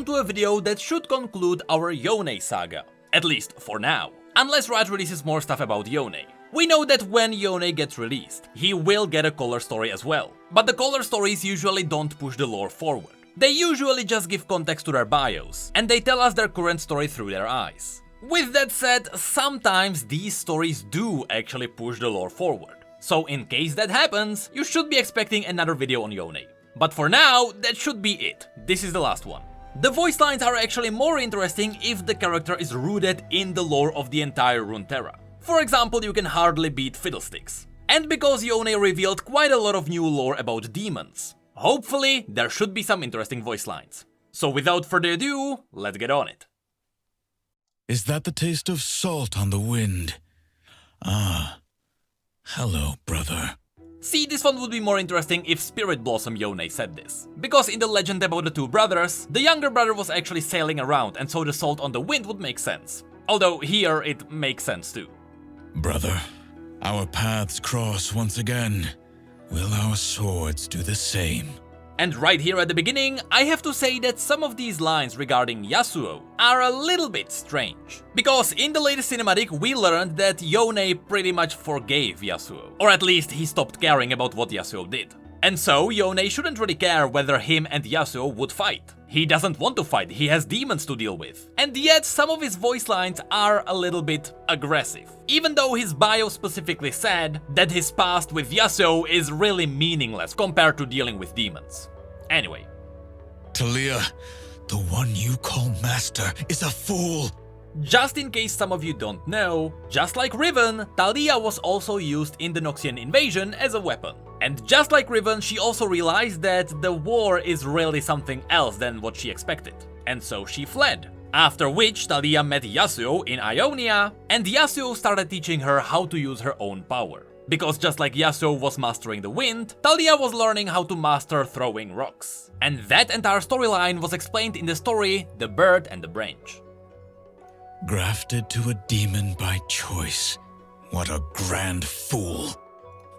on to a video that should conclude our Yone saga. At least for now. Unless Riot releases more stuff about Yone. We know that when Yone gets released, he will get a color story as well. But the color stories usually don't push the lore forward. They usually just give context to their bios, and they tell us their current story through their eyes. With that said, sometimes these stories do actually push the lore forward. So in case that happens, you should be expecting another video on Yone. But for now, that should be it. This is the last one. The voice lines are actually more interesting if the character is rooted in the lore of the entire Runeterra. For example, you can hardly beat Fiddlesticks. And because Yone revealed quite a lot of new lore about demons. Hopefully, there should be some interesting voice lines. So without further ado, let's get on it. Is that the taste of salt on the wind? Ah, hello, brother. See, this one would be more interesting if Spirit Blossom Yone said this. Because in the legend about the two brothers, the younger brother was actually sailing around, and so the salt on the wind would make sense. Although here it makes sense too. Brother, our paths cross once again. Will our swords do the same? And right here at the beginning, I have to say that some of these lines regarding Yasuo are a little bit strange. Because in the latest cinematic we learned that Yone pretty much forgave Yasuo. Or at least he stopped caring about what Yasuo did. And so Yone shouldn't really care whether him and Yasuo would fight. He doesn't want to fight, he has demons to deal with. And yet some of his voice lines are a little bit aggressive. Even though his bio specifically said that his past with Yasuo is really meaningless compared to dealing with demons. Anyway. TALIYAH, the one you call master, is a fool. Just in case some of you don't know, just like Riven, TALIYAH was also used in the Noxian invasion as a weapon. And just like Riven, she also realized that the war is really something else than what she expected. And so she fled. After which TALIYAH met Yasuo in Ionia, and Yasuo started teaching her how to use her own power. Because just like Yasuo was mastering the wind, TALIYAH was learning how to master throwing rocks. And that entire storyline was explained in the story The Bird and the Branch. Grafted to a demon by choice. What a grand fool.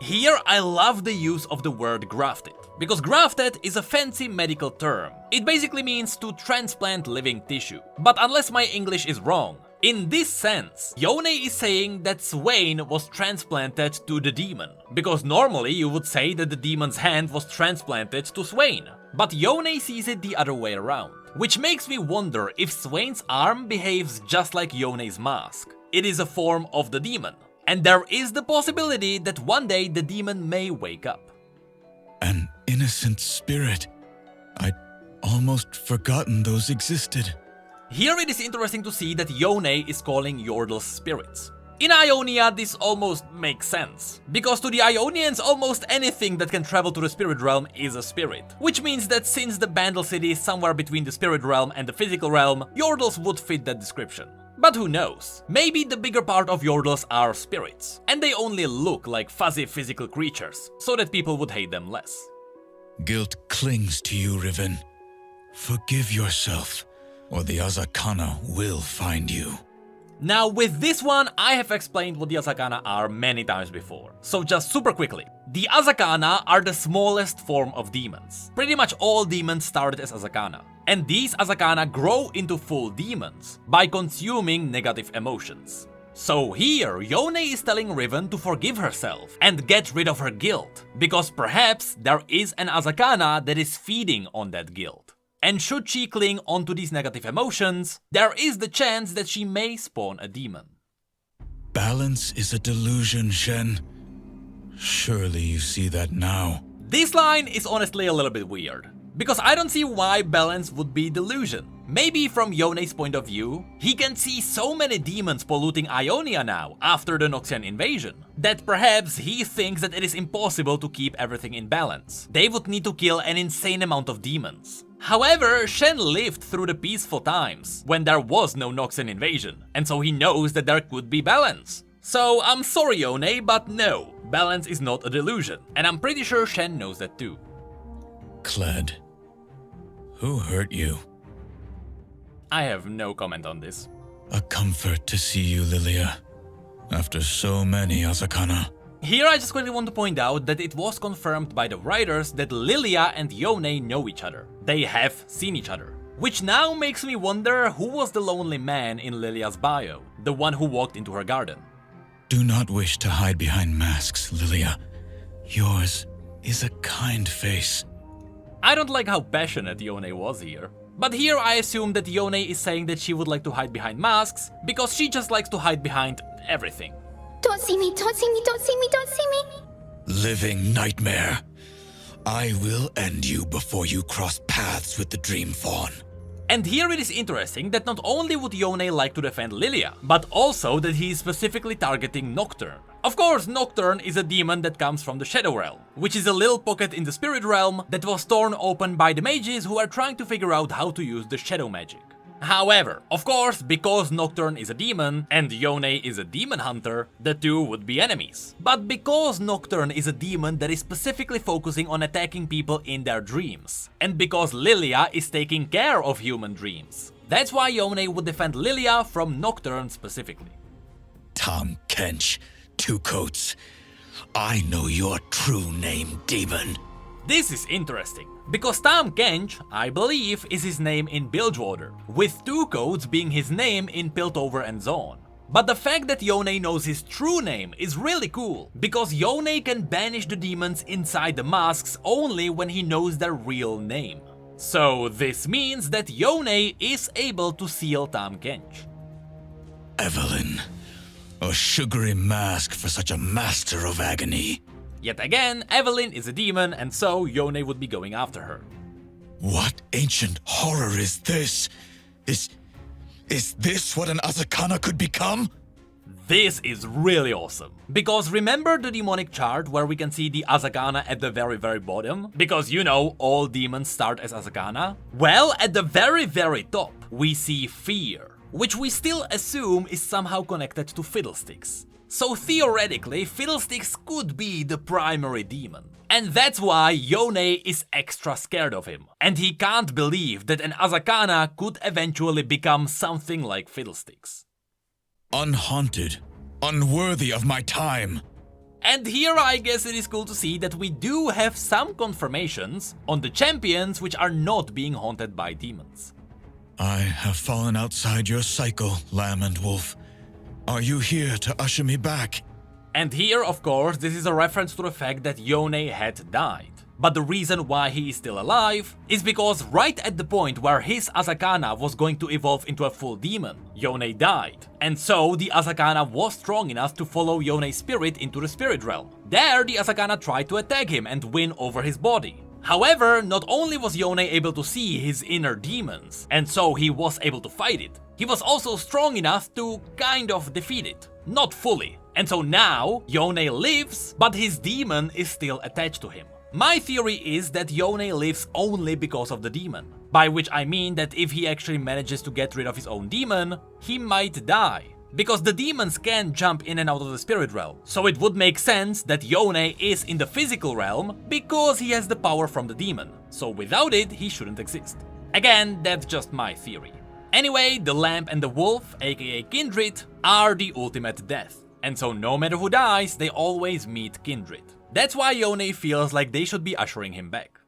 Here I love the use of the word grafted, because grafted is a fancy medical term. It basically means to transplant living tissue. But unless my English is wrong, in this sense, Yone is saying that Swain was transplanted to the demon. Because normally you would say that the demon's hand was transplanted to Swain. But Yone sees it the other way around. Which makes me wonder if Swain's arm behaves just like Yone's mask. It is a form of the demon. And there is the possibility that one day the demon may wake up. An innocent spirit. I'd almost forgotten those existed. Here it is interesting to see that Yone is calling Yordles spirits. In Ionia this almost makes sense, because to the Ionians almost anything that can travel to the spirit realm is a spirit. Which means that since the Bandle City is somewhere between the spirit realm and the physical realm, Yordles would fit that description. But who knows? Maybe the bigger part of Yordles are spirits, and they only look like fuzzy physical creatures, so that people would hate them less. Guilt clings to you, Riven. Forgive yourself, or the AZAKANA will find you. Now with this one, I have explained what the AZAKANA are many times before. So just super quickly. The AZAKANA are the smallest form of demons. Pretty much all demons started as AZAKANA. And these AZAKANA grow into full demons by consuming negative emotions. So here, Yone is telling Riven to forgive herself and get rid of her guilt. Because perhaps there is an AZAKANA that is feeding on that guilt. And should she cling onto these negative emotions, there is the chance that she may spawn a demon. Balance is a delusion, Shen. Surely you see that now. This line is honestly a little bit weird. Because I don't see why balance would be delusion. Maybe from Yone's point of view, he can see so many demons polluting Ionia now after the Noxian invasion, that perhaps he thinks that it is impossible to keep everything in balance. They would need to kill an insane amount of demons. However, Shen lived through the peaceful times, when there was no Noxian invasion, and so he knows that there could be balance. So I'm sorry Yone, but no, balance is not a delusion, and I'm pretty sure Shen knows that too. Kled, who hurt you? I have no comment on this. A comfort to see you, Lilia, after so many AZAKANA. Here I just quickly want to point out that it was confirmed by the writers that Lilia and Yone know each other. They have seen each other. Which now makes me wonder who was the lonely man in Lilia's bio, the one who walked into her garden. Do not wish to hide behind masks, Lilia. Yours is a kind face. I don't like how passionate Yone was here. But here I assume that Yone is saying that she would like to hide behind masks because she just likes to hide behind everything. Don't see me, don't see me, don't see me, don't see me! Living nightmare. I will end you before you cross paths with the Dream Fawn. And here it is interesting that not only would Yone like to defend Lilia, but also that he is specifically targeting Nocturne. Of course, Nocturne is a demon that comes from the Shadow Realm, which is a little pocket in the Spirit Realm that was torn open by the mages who are trying to figure out how to use the shadow magic. However, of course, because Nocturne is a demon and Yone is a demon hunter, the two would be enemies. But because Nocturne is a demon that is specifically focusing on attacking people in their dreams, and because Lilia is taking care of human dreams, that's why Yone would defend Lilia from Nocturne specifically. Tom Kench, Two Coats. I know your true name, demon. This is interesting, because Tam Kench, I believe, is his name in Bilgewater, with Two Coats being his name in Piltover and Zone. But the fact that Yone knows his true name is really cool, because Yone can banish the demons inside the masks only when he knows their real name. So this means that Yone is able to seal Tam Kench. Evelyn. A sugary mask for such a master of agony. Yet again, Evelyn is a demon, and so Yone would be going after her. What ancient horror is this? Is this what an AZAKANA could become? This is really awesome. Because remember the demonic chart where we can see the AZAKANA at the very bottom? Because you know, all demons start as AZAKANA. Well, at the very top, we see Fear, which we still assume is somehow connected to Fiddlesticks. So theoretically, Fiddlesticks could be the primary demon. And that's why Yone is extra scared of him. And he can't believe that an AZAKANA could eventually become something like Fiddlesticks. Unhaunted. Unworthy of my time. And here I guess it is cool to see that we do have some confirmations on the champions which are not being haunted by demons. I have fallen outside your cycle, Lamb and Wolf. Are you here to usher me back? And here, of course, this is a reference to the fact that Yone had died. But the reason why he is still alive is because right at the point where his AZAKANA was going to evolve into a full demon, Yone died. And so the AZAKANA was strong enough to follow Yone's spirit into the spirit realm. There, the AZAKANA tried to attack him and win over his body. However, not only was Yone able to see his inner demons, and so he was able to fight it, he was also strong enough to kind of defeat it. Not fully. And so now, Yone lives, but his demon is still attached to him. My theory is that Yone lives only because of the demon. By which I mean that if he actually manages to get rid of his own demon, he might die. Because the demons can jump in and out of the spirit realm, so it would make sense that Yone is in the physical realm because he has the power from the demon, so without it he shouldn't exist. Again, that's just my theory. Anyway, the lamp and the wolf, aka Kindred, are the ultimate death, and so no matter who dies, they always meet Kindred. That's why Yone feels like they should be ushering him back.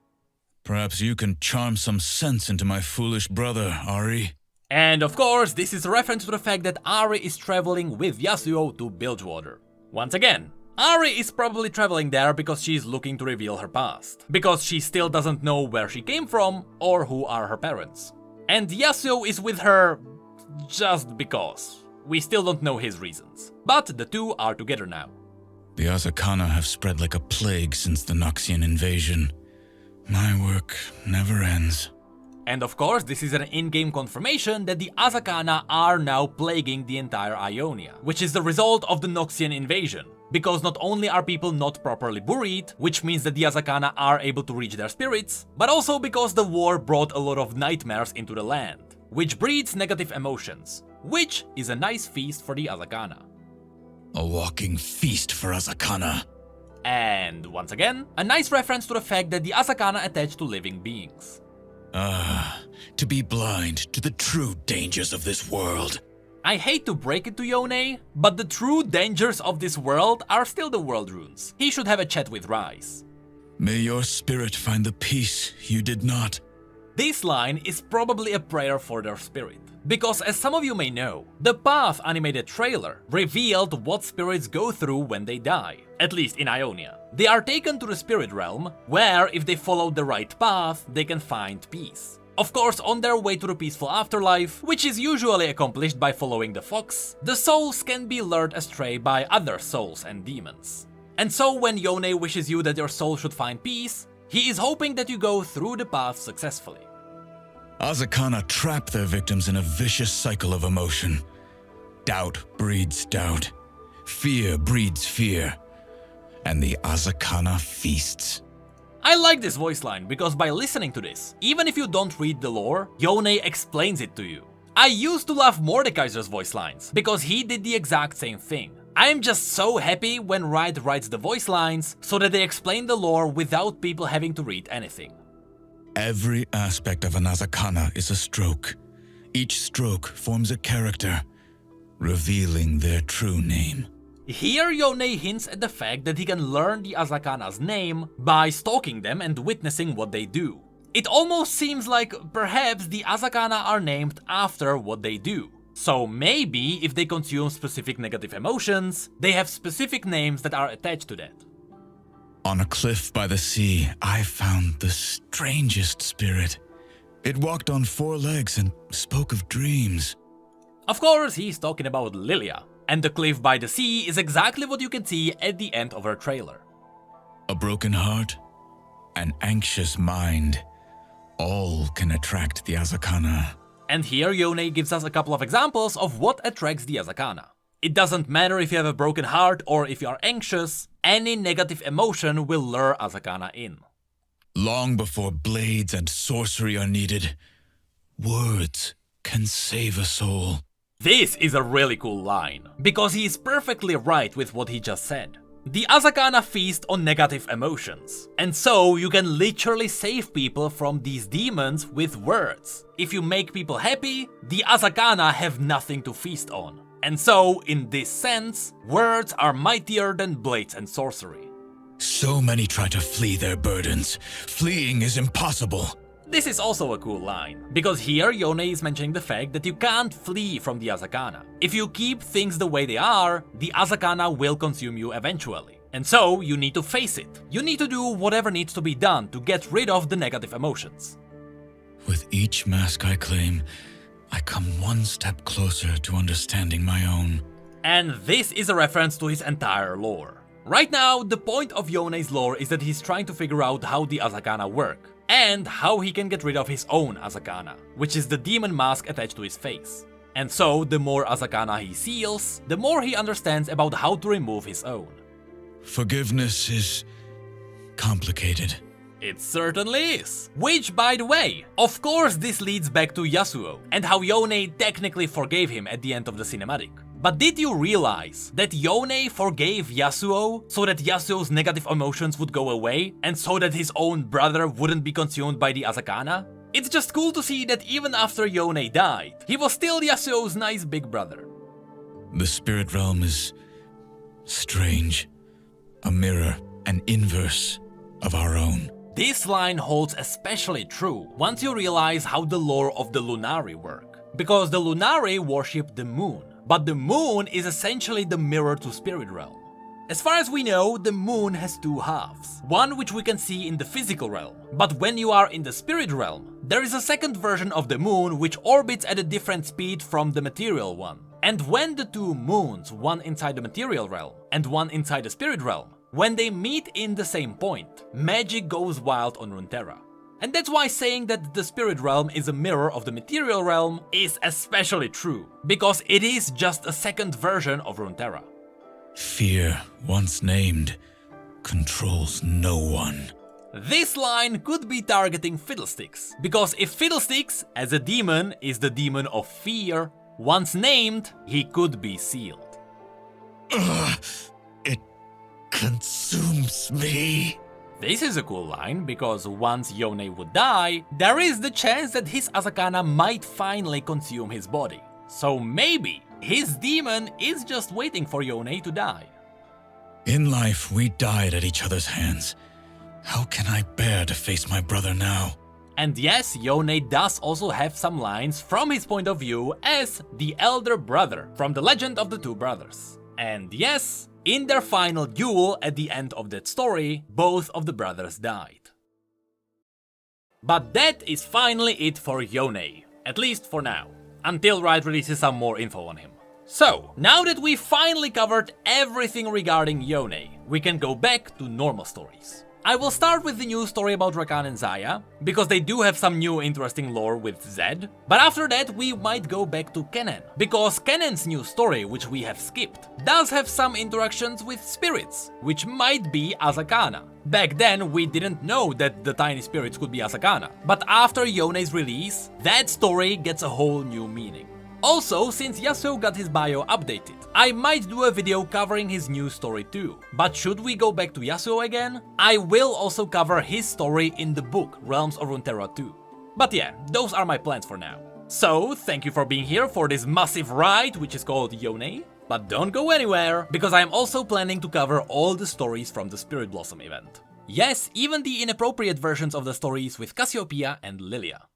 Perhaps you can charm some sense into my foolish brother, Ari. And of course, this is a reference to the fact that Ari is traveling with Yasuo to Bilgewater. Once again, Ari is probably traveling there because she's looking to reveal her past, because she still doesn't know where she came from or who are her parents. And Yasuo is with her just because. We still don't know his reasons, but the two are together now. The AZAKANA have spread like a plague since the Noxian invasion. My work never ends. And of course, this is an in-game confirmation that the AZAKANA are now plaguing the entire Ionia, which is the result of the Noxian invasion. Because not only are people not properly buried, which means that the AZAKANA are able to reach their spirits, but also because the war brought a lot of nightmares into the land, which breeds negative emotions, which is a nice feast for the AZAKANA. A walking feast for AZAKANA. And once again, a nice reference to the fact that the AZAKANA attach to living beings. To be blind to the true dangers of this world. I hate to break it to Yone, but the true dangers of this world are still the world runes. He should have a chat with Rise. May your spirit find the peace you did not. This line is probably a prayer for their spirit. Because as some of you may know, the Path animated trailer revealed what spirits go through when they die, at least in Ionia. They are taken to the spirit realm, where if they follow the right path, they can find peace. Of course, on their way to the peaceful afterlife, which is usually accomplished by following the fox, the souls can be lured astray by other souls and demons. And so when Yone wishes you that your soul should find peace, he is hoping that you go through the path successfully. AZAKANA trap their victims in a vicious cycle of emotion. Doubt breeds doubt. Fear breeds fear. And the AZAKANA feasts. I like this voice line because by listening to this, even if you don't read the lore, Yone explains it to you. I used to love Mordekaiser's voice lines because he did the exact same thing. I am just so happy when Riot writes the voice lines so that they explain the lore without people having to read anything. Every aspect of an AZAKANA is a stroke. Each stroke forms a character, revealing their true name. Here Yone hints at the fact that he can learn the AZAKANA's name by stalking them and witnessing what they do. It almost seems like perhaps the AZAKANA are named after what they do. So maybe if they consume specific negative emotions, they have specific names that are attached to that. On a cliff by the sea, I found the strangest spirit. It walked on 4 legs and spoke of dreams. Of course, he's talking about TALIYAH, and the cliff by the sea is exactly what you can see at the end of her trailer. A broken heart, an anxious mind, all can attract the AZAKANA. And here Yone gives us a couple of examples of what attracts the AZAKANA. It doesn't matter if you have a broken heart or if you are anxious, any negative emotion will lure AZAKANA in. Long before blades and sorcery are needed, words can save a soul. This is a really cool line, because he is perfectly right with what he just said. The AZAKANA feast on negative emotions, and so you can literally save people from these demons with words. If you make people happy, the AZAKANA have nothing to feast on. And so, in this sense, words are mightier than blades and sorcery. So many try to flee their burdens. Fleeing is impossible. This is also a cool line, because here Yone is mentioning the fact that you can't flee from the AZAKANA. If you keep things the way they are, the AZAKANA will consume you eventually. And so, you need to face it. You need to do whatever needs to be done to get rid of the negative emotions. With each mask I claim, I come one step closer to understanding my own. And this is a reference to his entire lore. Right now, the point of Yone's lore is that he's trying to figure out how the AZAKANA work, and how he can get rid of his own AZAKANA, which is the demon mask attached to his face. And so, the more AZAKANA he seals, the more he understands about how to remove his own. Forgiveness is complicated. It certainly is. Which, by the way, of course this leads back to Yasuo, and how Yone technically forgave him at the end of the cinematic. But did you realize that Yone forgave Yasuo so that Yasuo's negative emotions would go away, and so that his own brother wouldn't be consumed by the AZAKANA? It's just cool to see that even after Yone died, he was still Yasuo's nice big brother. The spirit realm is strange. A mirror, an inverse of our own. This line holds especially true once you realize how the lore of the Lunari work. Because the Lunari worship the moon, but the moon is essentially the mirror to spirit realm. As far as we know, the moon has 2 halves, one which we can see in the physical realm, but when you are in the spirit realm, there is a second version of the moon which orbits at a different speed from the material one. And when the 2 moons, one inside the material realm and one inside the spirit realm, when they meet in the same point, magic goes wild on Runeterra. And that's why saying that the spirit realm is a mirror of the material realm is especially true, because it is just a second version of Runeterra. Fear, once named, controls no one. This line could be targeting Fiddlesticks, because if Fiddlesticks, as a demon, is the demon of fear, once named, he could be sealed. It consumes me. This is a cool line, because once Yone would die, there is the chance that his AZAKANA might finally consume his body. So maybe his demon is just waiting for Yone to die. In life, we died at each other's hands. How can I bear to face my brother now? And yes, Yone does also have some lines from his point of view as the elder brother from the Legend of the Two Brothers. And yes, in their final duel at the end of that story, both of the brothers died. But that is finally it for Yone, at least for now, until Riot releases some more info on him. So, now that we finally covered everything regarding Yone, we can go back to normal stories. I will start with the new story about Rakan and Xayah, because they do have some new interesting lore with Zed, but after that we might go back to Kennen, because Kennen's new story, which we have skipped, does have some interactions with spirits, which might be AZAKANA. Back then we didn't know that the tiny spirits could be AZAKANA, but after Yone's release, that story gets a whole new meaning. Also, since Yasuo got his bio updated, I might do a video covering his new story too. But should we go back to Yasuo again? I will also cover his story in the book Realms of Runeterra 2. But yeah, those are my plans for now. So, thank you for being here for this massive ride, which is called Yone. But don't go anywhere, because I'm also planning to cover all the stories from the Spirit Blossom event. Yes, even the inappropriate versions of the stories with Cassiopeia and Lilia.